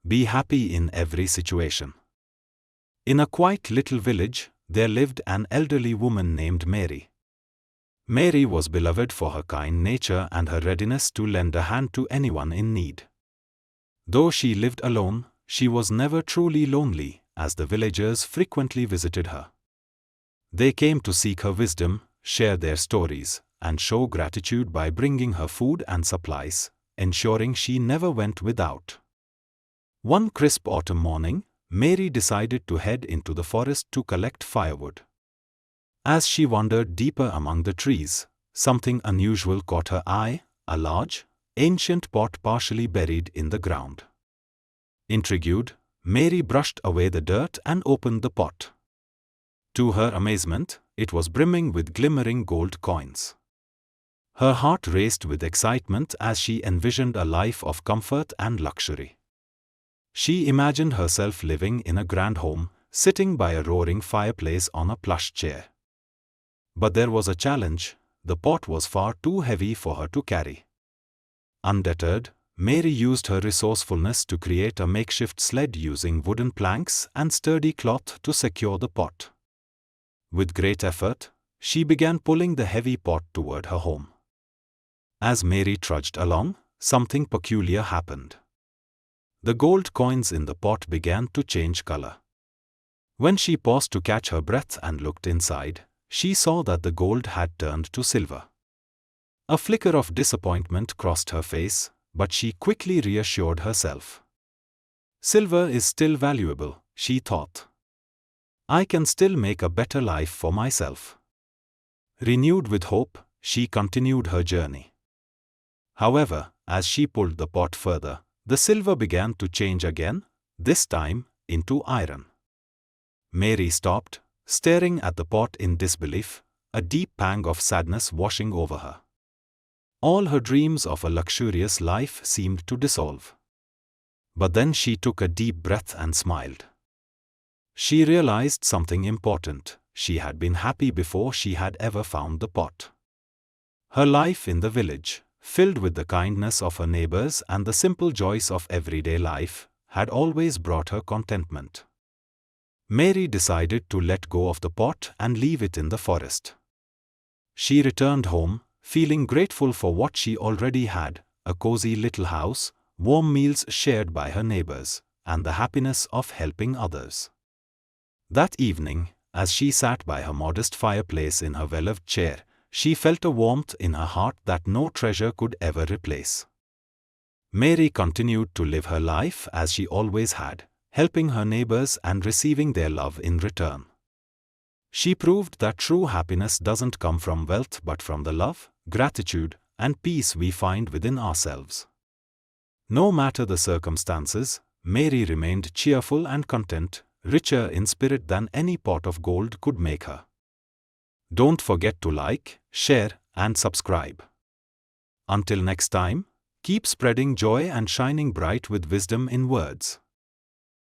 Be happy in every situation. In a quiet little village, there lived an elderly woman named Mary. Mary was beloved for her kind nature and her readiness to lend a hand to anyone in need. Though she lived alone, she was never truly lonely, as the villagers frequently visited her. They came to seek her wisdom, share their stories, and show gratitude by bringing her food and supplies, ensuring she never went without. One crisp autumn morning, Mary decided to head into the forest to collect firewood. As she wandered deeper among the trees, something unusual caught her eye, a large, ancient pot partially buried in the ground. Intrigued, Mary brushed away the dirt and opened the pot. To her amazement, it was brimming with glimmering gold coins. Her heart raced with excitement as she envisioned a life of comfort and luxury. She imagined herself living in a grand home, sitting by a roaring fireplace on a plush chair. But there was a challenge: the pot was far too heavy for her to carry. Undeterred, Mary used her resourcefulness to create a makeshift sled using wooden planks and sturdy cloth to secure the pot. With great effort, she began pulling the heavy pot toward her home. As Mary trudged along, something peculiar happened. The gold coins in the pot began to change color. When she paused to catch her breath and looked inside, she saw that the gold had turned to silver. A flicker of disappointment crossed her face, but she quickly reassured herself. Silver is still valuable, she thought. I can still make a better life for myself. Renewed with hope, she continued her journey. However, as she pulled the pot further, the silver began to change again, this time into iron. Mary stopped, staring at the pot in disbelief, a deep pang of sadness washing over her. All her dreams of a luxurious life seemed to dissolve. But then she took a deep breath and smiled. She realized something important: she had been happy before she had ever found the pot. Her life in the village, filled with the kindness of her neighbors and the simple joys of everyday life, had always brought her contentment. Mary decided to let go of the pot and leave it in the forest. She returned home, feeling grateful for what she already had: a cozy little house, warm meals shared by her neighbors, and the happiness of helping others. That evening, as she sat by her modest fireplace in her well-loved chair, she felt a warmth in her heart that no treasure could ever replace. Mary continued to live her life as she always had, helping her neighbors and receiving their love in return. She proved that true happiness doesn't come from wealth but from the love, gratitude, and peace we find within ourselves. No matter the circumstances, Mary remained cheerful and content, richer in spirit than any pot of gold could make her. Don't forget to like, share, and subscribe. Until next time, keep spreading joy and shining bright with wisdom in words.